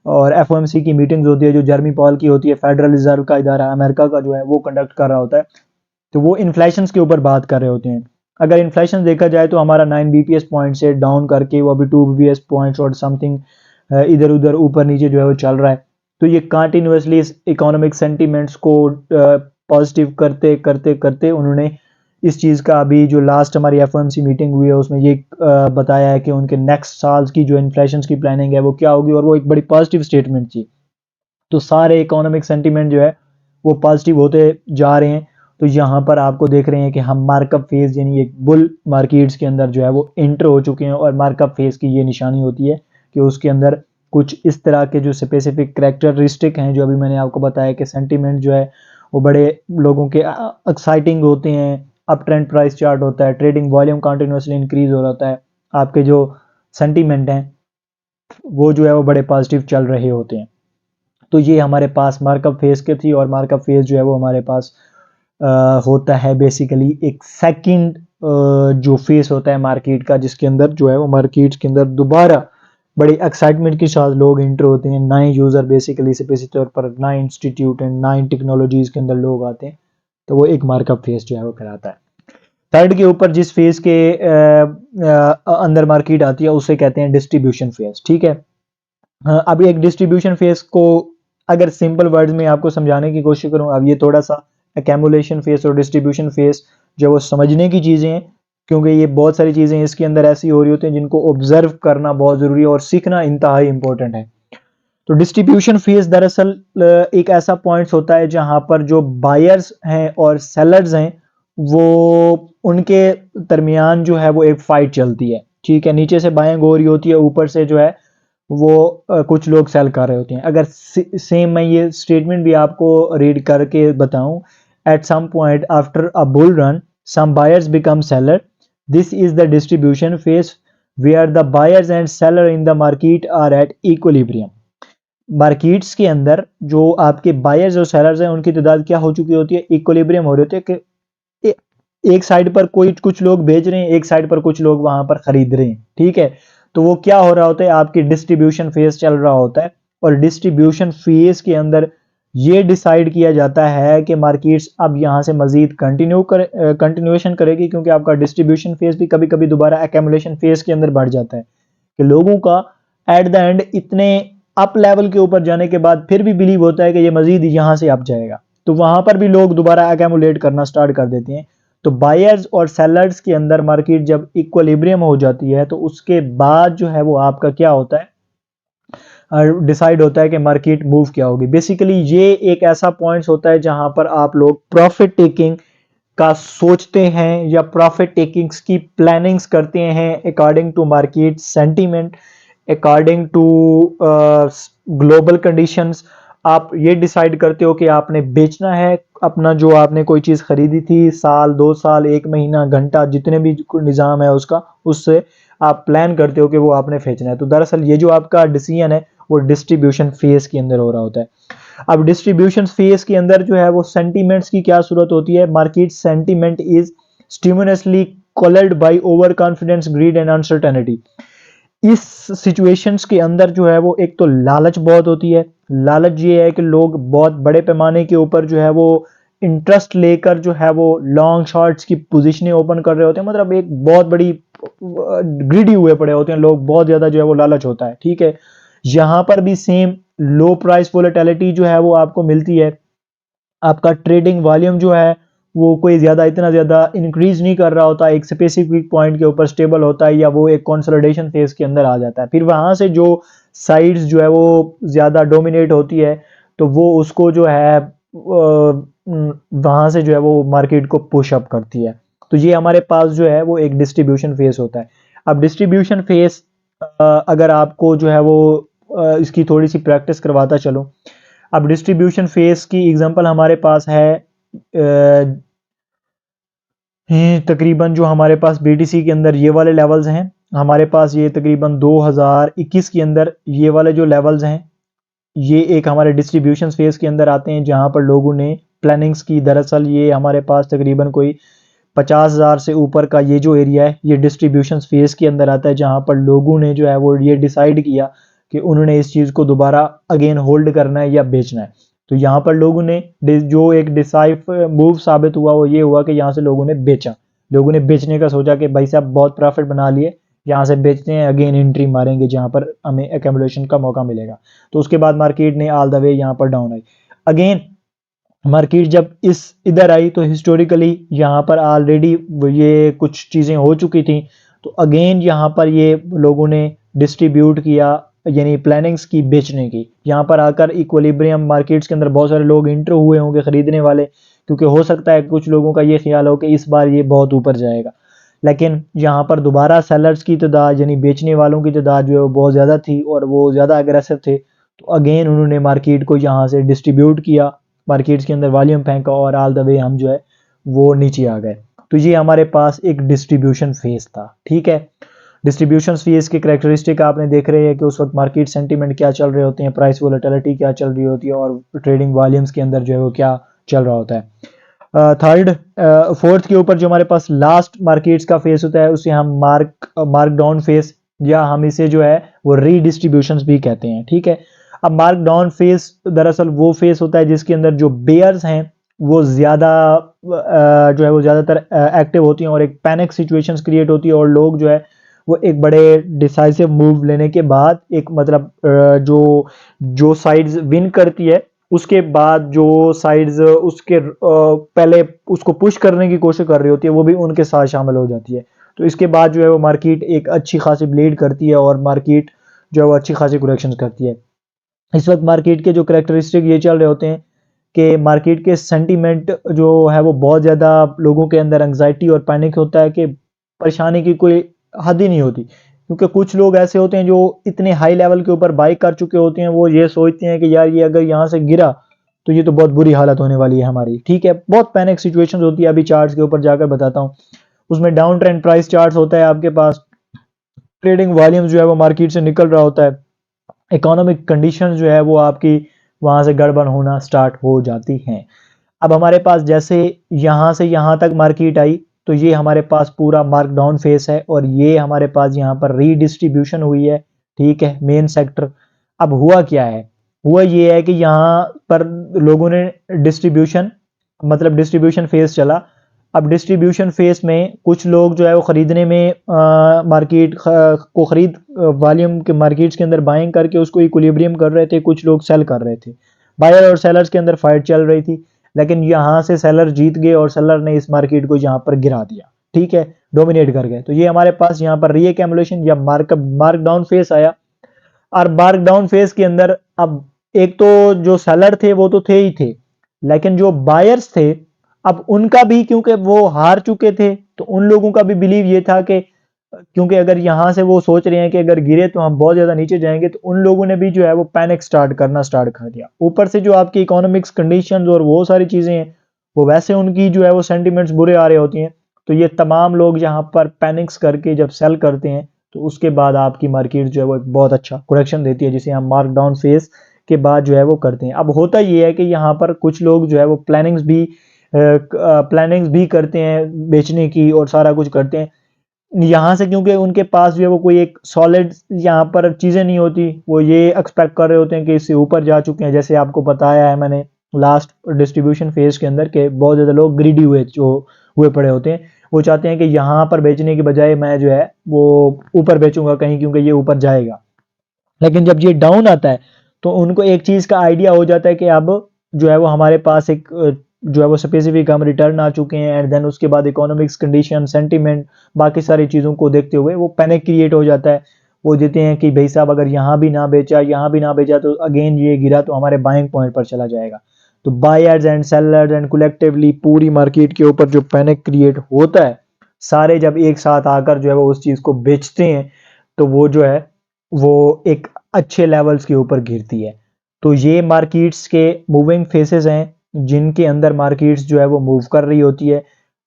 और एफओएमसी की मीटिंग्स होती है जो जर्मी पॉल की होती है, फेडरल रिजर्व का इदारा अमेरिका का जो है वो कंडक्ट कर रहा होता है। तो वो इन्फ्लेशन के ऊपर बात कर रहे होते हैं। अगर इन्फ्लेशन देखा जाए तो हमारा 9 बीपीएस पॉइंट से डाउन करके वो अभी 2 बीपीएस पॉइंट्स और समथिंग इधर उधर ऊपर नीचे जो है वो चल रहा है। तो ये कंटिन्यूसली इस इकोनॉमिक सेंटीमेंट्स को पॉजिटिव करते करते करते उन्होंने इस चीज़ का अभी जो लास्ट हमारी एफओएमसी मीटिंग हुई है उसमें ये बताया है कि उनके नेक्स्ट साल की जो इन्फ्लेशन की प्लानिंग है वो क्या होगी, और वो एक बड़ी पॉजिटिव स्टेटमेंट थी। तो सारे इकोनॉमिक सेंटीमेंट जो है वो पॉजिटिव होते जा रहे हैं। तो यहाँ पर आपको देख रहे हैं कि हम मार्कअप फेज यानी एक बुल मार्केट्स के अंदर जो है वो एंटर हो चुके हैं, और मार्कअप फेज की ये निशानी होती है कि उसके अंदर कुछ इस तरह के जो स्पेसिफिक करेक्टरिस्टिक हैं जो अभी मैंने आपको बताया कि सेंटीमेंट जो है वो बड़े लोगों के एक्साइटिंग होते हैं, अप ट्रेंड प्राइस चार्ट होता है, ट्रेडिंग वॉल्यूम कंटिन्यूसली इंक्रीज हो रहा है, आपके जो सेंटीमेंट हैं वो जो है वो बड़े पॉजिटिव चल रहे होते हैं। तो ये हमारे पास मार्कअप फेज के थी, और मार्कअप फेज जो है वो हमारे पास होता है बेसिकली एक सेकंड जो फेस होता है मार्केट का, जिसके अंदर जो है वो मार्केट के अंदर दोबारा बड़ी एक्साइटमेंट के साथ लोग इंटर होते हैं, नए यूज़र बेसिकली स्पेसिफिक तौर पर नए इंस्टीट्यूट एंड नए टेक्नोलॉजीज़ के अंदर लोग आते हैं। तो वो एक मार्कअप फेज जो है वो कहलाता है। थर्ड के ऊपर जिस फेज के अंदर मार्केट आती है उसे कहते हैं डिस्ट्रीब्यूशन फेज। ठीक है, अभी एक डिस्ट्रीब्यूशन फेज को अगर सिंपल वर्ड्स में आपको समझाने की कोशिश करूं, अब ये थोड़ा सा एक्यूमुलेशन फेज और डिस्ट्रीब्यूशन फेज जो वो समझने की चीज़ें हैं, क्योंकि ये बहुत सारी चीज़ें इसके अंदर ऐसी हो रही होती हैं जिनको ऑब्जर्व करना बहुत ज़रूरी है और सीखना इंतहाई इंपॉर्टेंट है। तो डिस्ट्रीब्यूशन फेज दरअसल एक ऐसा पॉइंट्स होता है जहां पर जो बायर्स हैं और सेलर्स हैं वो उनके दरमियान जो है वो एक फाइट चलती है। ठीक है, नीचे से बाइंग हो रही होती है, ऊपर से जो है वो कुछ लोग सेल कर रहे होते हैं। अगर सेम मैं ये स्टेटमेंट भी आपको रीड करके बताऊं, at some point after a bull run some buyers become seller, this is the distribution phase where the buyers and seller in the market are at equilibrium. Markets के अंदर जो आपके बायर्स और सेलर्स हैं उनकी तादाद क्या हो चुकी होती है, इक्विलिब्रियम हो रही होती है कि एक साइड पर कोई कुछ लोग बेच रहे हैं, एक साइड पर कुछ लोग वहां पर खरीद रहे हैं, ठीक है। तो वो क्या हो रहा होता है, आपकी डिस्ट्रीब्यूशन फेज चल रहा होता है, और डिस्ट्रीब्यूशन फेज के अंदर ये डिसाइड किया जाता है कि मार्केट्स अब यहाँ से मजीद कंटिन्यूएशन करेगी, क्योंकि आपका डिस्ट्रीब्यूशन फेज भी कभी कभी दोबारा एक्यूमुलेशन फेज के अंदर बढ़ जाता है, कि लोगों का एट द एंड इतने अप लेवल के ऊपर जाने के बाद फिर भी बिलीव होता है कि ये मजीद यहाँ से अप जाएगा, तो वहां पर भी लोग दोबारा एक्यूमुलेट करना स्टार्ट कर देते हैं। तो बायर्स और सेलर्स के अंदर मार्केट जब इक्विलिब्रियम हो जाती है, तो उसके बाद जो है वो आपका क्या होता है, डिसाइड होता है कि मार्केट मूव क्या होगी। बेसिकली ये एक ऐसा पॉइंट्स होता है जहां पर आप लोग प्रॉफिट टेकिंग का सोचते हैं या प्रॉफिट टेकिंग्स की प्लानिंग्स करते हैं according to market sentiment, according to global conditions. आप ये डिसाइड करते हो कि आपने बेचना है अपना, जो आपने कोई चीज़ खरीदी थी साल 2 साल 1 महीना घंटा जितने भी निज़ाम है उसका, उससे आप प्लान करते हो कि वो आपने बेचना है। तो दरअसल ये जो आपका डिसीजन है वो डिस्ट्रीब्यूशन फेज के अंदर हो रहा होता है। अब डिस्ट्रीब्यूशन फेज के अंदर जो है वो सेंटीमेंट्स की क्या सूरत होती है, market sentiment is stimulously coloured by overconfidence, greed and uncertainty. इस सिचुएशंस के अंदर जो है वो एक तो लालच बहुत होती है। लालच ये है कि लोग बहुत बड़े पैमाने के ऊपर जो है वो इंटरेस्ट लेकर जो है वो लॉन्ग शॉर्ट्स की पोजीशनें ओपन कर रहे होते हैं, मतलब एक बहुत बड़ी ग्रीडी हुए पड़े होते हैं लोग, बहुत ज्यादा जो है वो लालच होता है, ठीक है। यहां पर भी सेम लो प्राइस वोलेटिलिटी जो है वो आपको मिलती है। आपका ट्रेडिंग वॉल्यूम जो है वो कोई ज्यादा इतना ज्यादा इंक्रीज नहीं कर रहा होता, एक स्पेसिफिक पॉइंट के ऊपर स्टेबल होता है, या वो एक कंसोलिडेशन फेज के अंदर आ जाता है। फिर वहां से जो साइड्स जो है वो ज्यादा डोमिनेट होती है, तो वो उसको जो है वहां से जो है वो मार्केट को पुश अप करती है। तो ये हमारे पास जो है वो एक डिस्ट्रीब्यूशन फेज होता है। अब डिस्ट्रीब्यूशन फेज अगर आपको जो है वो इसकी थोड़ी सी प्रैक्टिस करवाता चलो। अब डिस्ट्रीब्यूशन फेज की एग्जांपल हमारे पास है तकरीबन जो हमारे पास बीटीसी के अंदर ये वाले लेवल्स हैं, हमारे पास ये तकरीबन 2021 के अंदर ये वाले जो लेवल्स हैं, ये एक हमारे डिस्ट्रीब्यूशन फेज के अंदर आते हैं, जहां पर लोगों ने प्लानिंग्स की। दरअसल ये हमारे पास तकरीबन कोई 50,000 से ऊपर का ये जो एरिया है, ये डिस्ट्रीब्यूशन फेज के अंदर आता है, जहां पर लोगों ने जो है वो ये डिसाइड किया कि उन्होंने इस चीज़ को दोबारा अगेन होल्ड करना है या बेचना है। तो यहाँ पर लोगों ने जो एक डिसाइड मूव साबित हुआ वो ये हुआ कि यहाँ से लोगों ने बेचा, लोगों ने बेचने का सोचा कि भाई साहब बहुत प्रॉफिट बना लिए, यहाँ से बेचते हैं, अगेन एंट्री मारेंगे जहाँ पर हमें एक्यूमुलेशन का मौका मिलेगा। तो उसके बाद मार्केट ने ऑल द वे यहाँ पर डाउन आई। अगेन मार्केट जब इस इधर आई तो हिस्टोरिकली यहाँ पर ऑलरेडी ये कुछ चीज़ें हो चुकी थी, तो अगेन यहाँ पर ये लोगों ने डिस्ट्रीब्यूट किया, यानी प्लानिंग्स की बेचने की। यहाँ पर आकर इक्विलिब्रियम मार्केट्स के अंदर बहुत सारे लोग इंटर हुए होंगे खरीदने वाले, क्योंकि हो सकता है कुछ लोगों का ये ख्याल हो कि इस बार ये बहुत ऊपर जाएगा, लेकिन यहाँ पर दोबारा सेलर्स की तादाद यानी बेचने वालों की तादाद जो है वो बहुत ज़्यादा थी और वो ज़्यादा अग्रेसिव थे। तो अगेन उन्होंने मार्केट को यहाँ से डिस्ट्रीब्यूट किया, मार्केट्स के अंदर वॉल्यूम फेंका और ऑल द वे हम जो है वो नीचे आ गए। तो ये हमारे पास एक डिस्ट्रीब्यूशन फेज था, ठीक है। डिस्ट्रीब्यूशन फेज के करेक्टरिस्टिक आपने देख रहे हैं कि उस वक्त मार्केट सेंटीमेंट क्या चल रहे होते हैं, प्राइस वोलेटिलिटी क्या चल रही होती है, और ट्रेडिंग वॉल्यूम्स के अंदर जो है वो क्या चल रहा होता है। थर्ड फोर्थ के ऊपर जो हमारे पास लास्ट मार्केट्स का फेस होता है उसे हम मार्क डाउन फेस, या हम इसे जो है वो रीडिस्ट्रीब्यूशन भी कहते हैं, ठीक है। अब मार्क डाउन फेस दरअसल वो फेस होता है जिसके अंदर जो बेयर्स हैं वो ज्यादा जो है वो ज्यादातर एक्टिव होती हैं और एक पैनिक सिचुएशंस क्रिएट होती है, और लोग जो है वो एक बड़े डिसाइसिव मूव लेने के बाद एक मतलब जो जो साइड्स विन करती है उसके बाद जो साइड्स उसके पहले उसको पुश करने की कोशिश कर रही होती है वो भी उनके साथ शामिल हो जाती है। तो इसके बाद जो है वो मार्केट एक अच्छी खासी ब्लीड करती है और मार्केट जो है वो अच्छी खासी करेक्शन करती है। इस वक्त मार्केट के जो करेक्टरिस्टिक ये चल रहे होते हैं कि मार्केट के सेंटीमेंट जो है वो बहुत ज़्यादा लोगों के अंदर एंग्जाइटी और पैनिक होता है कि परेशानी की कोई हद ही नहीं होती, क्योंकि कुछ लोग ऐसे होते हैं जो इतने हाई लेवल के ऊपर बाई कर चुके होते हैं, वो ये सोचते हैं कि यार ये अगर यहाँ से गिरा तो ये तो बहुत बुरी हालत होने वाली है हमारी, ठीक है। बहुत पैनिक सिचुएशंस होती है, अभी चार्ट्स के ऊपर जाकर बताता हूँ। उसमें डाउन ट्रेंड प्राइस चार्ट्स होता है आपके पास, ट्रेडिंग वॉल्यूम जो है वो मार्केट से निकल रहा होता है, इकोनॉमिक कंडीशन जो है वो आपकी वहां से गड़बड़ होना स्टार्ट हो जाती हैं। अब हमारे पास जैसे यहां से यहां तक मार्केट आई, तो ये हमारे पास पूरा मार्क डाउन फेस है और ये हमारे पास यहाँ पर रीडिस्ट्रीब्यूशन हुई है, ठीक है, मेन सेक्टर। अब हुआ क्या है, हुआ ये है कि यहाँ पर लोगों ने डिस्ट्रीब्यूशन फेस चला। अब डिस्ट्रीब्यूशन फेस में कुछ लोग जो है वो खरीदने में मार्केट को खरीद वॉल्यूम के मार्केट्स के अंदर बाइंग करके उसको इक्विलिब्रियम कर रहे थे, कुछ लोग सेल कर रहे थे। बायर और सेलर्स के अंदर फाइट चल रही थी, लेकिन यहाँ से सेलर जीत गए और सेलर ने इस मार्केट को यहाँ पर गिरा दिया, ठीक है, डोमिनेट कर गए। तो ये हमारे पास यहाँ पर रीएक्यूमुलेशन या मार्क डाउन फेस आया। और मार्क डाउन फेस के अंदर अब एक तो जो सेलर थे वो तो थे ही थे, लेकिन जो बायर्स थे अब उनका भी, क्योंकि वो हार चुके थे, तो उन लोगों का भी बिलीव ये था कि क्योंकि अगर यहां से वो सोच रहे हैं कि अगर गिरे तो हम बहुत ज्यादा नीचे जाएंगे, तो उन लोगों ने भी जो है वो पैनिक स्टार्ट कर दिया। ऊपर से जो आपकी इकोनॉमिक्स कंडीशंस और वो सारी चीजें हैं, वो वैसे उनकी जो है वो सेंटिमेंट्स बुरे आ रहे होती हैं। तो ये तमाम लोग यहाँ पर पैनिक्स करके जब सेल करते हैं, तो उसके बाद आपकी मार्केट जो है वो एक बहुत अच्छा करेक्शन देती है, जिसे हम मार्क डाउन फेस के बाद जो है वो करते हैं। अब होता ये है कि यहाँ पर कुछ लोग जो है वो प्लानिंग्स भी करते हैं बेचने की और सारा कुछ करते हैं। यहाँ से क्योंकि उनके पास जो है वो कोई एक सॉलिड यहाँ पर चीज़ें नहीं होती, वो ये एक्सपेक्ट कर रहे होते हैं कि इससे ऊपर जा चुके हैं। जैसे आपको बताया है मैंने लास्ट डिस्ट्रीब्यूशन फेज के अंदर के बहुत ज़्यादा लोग ग्रीडी हुए पड़े होते हैं। वो चाहते हैं कि यहाँ पर बेचने की बजाय मैं जो है वो ऊपर बेचूंगा कहीं, क्योंकि ये ऊपर जाएगा। लेकिन जब ये डाउन आता है तो उनको एक चीज़ का आइडिया हो जाता है कि अब जो है वो हमारे पास एक जो है वो स्पेसिफिक हम रिटर्न आ चुके हैं, एंड देन उसके बाद इकोनॉमिक्स कंडीशन, सेंटीमेंट, बाकी सारी चीज़ों को देखते हुए वो पैनिक क्रिएट हो जाता है। वो देते हैं कि भाई साहब अगर यहाँ भी ना बेचा तो अगेन ये गिरा तो हमारे बाइंग पॉइंट पर चला जाएगा। तो buyers and sellers and collectively पूरी मार्केट के ऊपर जो पैनिक क्रिएट होता है, सारे जब एक साथ आकर जो है वो उस चीज़ को बेचते हैं, तो वो जो है वो एक अच्छे लेवल्स के ऊपर गिरती है। तो ये मार्केट्स के मूविंग फेसेस हैं जिनके अंदर मार्केट्स जो है वो मूव कर रही होती है।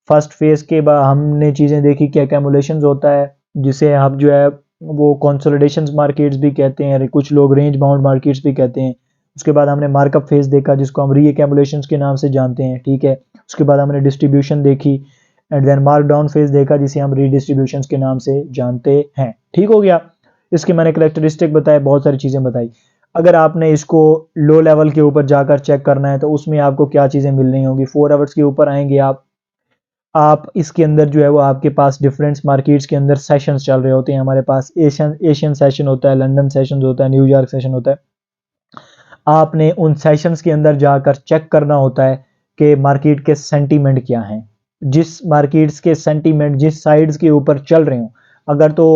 फर्स्ट फेज के बाद हमने चीज़ें देखी कि एक्यूमुलेशंस होता है, जिसे हम जो है वो कंसोलिडेशंस मार्केट्स भी कहते हैं, कुछ लोग रेंज बाउंड मार्केट्स भी कहते हैं। उसके बाद हमने मार्कअप फेज देखा जिसको हम रीएक्यूमुलेशंस के नाम से जानते हैं, ठीक है। उसके बाद हमने डिस्ट्रीब्यूशन देखी and then mark down phase देखा जिसे हम रीडिस्ट्रीब्यूशंस के नाम से जानते हैं, ठीक हो गया। इसके मैंने करेक्टरिस्टिक बताए, बहुत सारी चीज़ें बताई। अगर आपने इसको लो लेवल के ऊपर जाकर चेक करना है तो उसमें आपको क्या चीज़ें मिल रही होंगी। 4 आवर्स के ऊपर आएंगे आप इसके अंदर जो है वो आपके पास डिफरेंट मार्केट्स के अंदर सेशंस चल रहे होते हैं। हमारे पास एशियन सेशन होता है, लंदन सेशन होता है, न्यूयॉर्क सेशन होता है। आपने उन सेशंस के अंदर जाकर चेक करना होता है कि मार्केट के सेंटीमेंट क्या हैं। जिस मार्केट्स के सेंटीमेंट जिस साइड्स के ऊपर चल रहे हों, अगर तो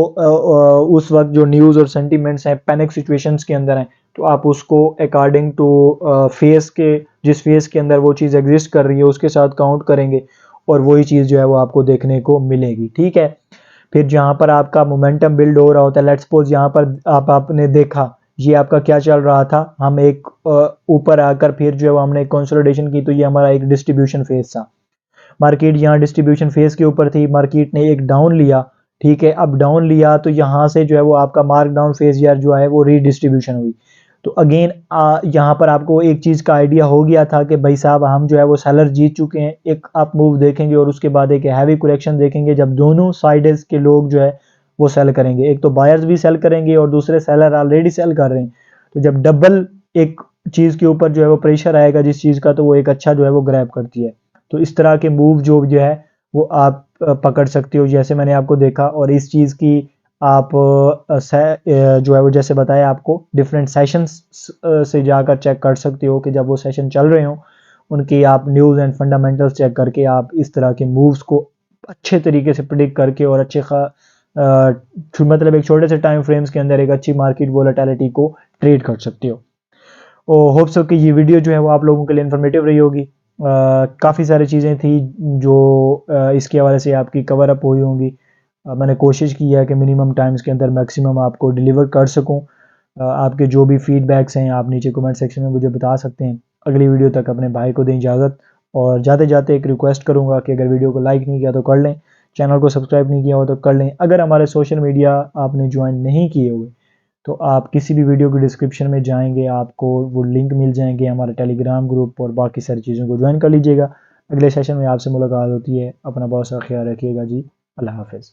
उस वक्त जो न्यूज़ और सेंटीमेंट्स हैं पैनिक सिचुएशंस के अंदर हैं, तो आप उसको अकॉर्डिंग टू फेस के जिस फेस के अंदर वो चीज़ एग्जिस्ट कर रही है उसके साथ काउंट करेंगे और वही चीज़ जो है वो आपको देखने को मिलेगी, ठीक है। फिर जहाँ पर आपका मोमेंटम बिल्ड हो रहा होता है, लेट्स सपोज यहाँ पर आपने देखा ये आपका क्या चल रहा था, हम एक ऊपर आकर फिर जो है वो हमने कंसोलिडेशन की, तो ये हमारा एक डिस्ट्रीब्यूशन फेज था। मार्केट यहाँ डिस्ट्रीब्यूशन फेज के ऊपर थी, मार्केट ने एक डाउन लिया, ठीक है। अब डाउन लिया तो यहाँ से जो है वो आपका मार्क डाउन फेज यार जो है वो रीडिस्ट्रीब्यूशन हुई। तो अगेन यहाँ पर आपको एक चीज़ का आइडिया हो गया था कि भाई साहब हम जो है वो सेलर जीत चुके हैं। एक आप मूव देखेंगे और उसके बाद एक हैवी करेक्शन देखेंगे जब दोनों साइड्स के लोग जो है वो सेल करेंगे। एक तो बायर्स भी सेल करेंगे और दूसरे सेलर ऑलरेडी सेल कर रहे हैं। तो जब डबल एक चीज़ के ऊपर जो है वो प्रेशर आएगा जिस चीज़ का, तो वो एक अच्छा जो है वो ग्रैब करती है। तो इस तरह के मूव जो है वो आप पकड़ सकते हो, जैसे मैंने आपको देखा। और इस चीज़ की आप जो है वो जैसे बताया आपको डिफरेंट सेशंस से जाकर चेक कर सकते हो कि जब वो सेशन चल रहे हो उनकी आप न्यूज़ एंड फंडामेंटल्स चेक करके आप इस तरह के मूव्स को अच्छे तरीके से प्रिडिक्ट करके और मतलब एक छोटे से टाइम फ्रेम्स के अंदर एक अच्छी मार्केट वोलेटिलिटी को ट्रेड कर सकते हो। और होप सो कि ये वीडियो जो है वो आप लोगों के लिए इन्फॉर्मेटिव रही होगी। काफ़ी सारी चीज़ें थी जो इसके हवाले से आपकी कवर अप हुई होंगी। मैंने कोशिश की है कि मिनिमम टाइम्स के अंदर मैक्सिमम आपको डिलीवर कर सकूं। आपके जो भी फीडबैक्स हैं आप नीचे कमेंट सेक्शन में मुझे बता सकते हैं। अगली वीडियो तक अपने भाई को दें इजाज़त, और जाते जाते एक रिक्वेस्ट करूंगा कि अगर वीडियो को लाइक नहीं किया तो कर लें, चैनल को सब्सक्राइब नहीं किया हो तो कर लें। अगर हमारे सोशल मीडिया आपने ज्वाइन नहीं किए हुए तो आप किसी भी वीडियो के डिस्क्रिप्शन में जाएंगे, आपको वो लिंक मिल जाएंगे हमारे टेलीग्राम ग्रुप और बाकी सारी चीज़ों को ज्वाइन कर लीजिएगा अगले सेशन में आपसे मुलाकात होती है। अपना बहुत सा ख्याल रखिएगा जी। अल्लाह हाफ़िज़।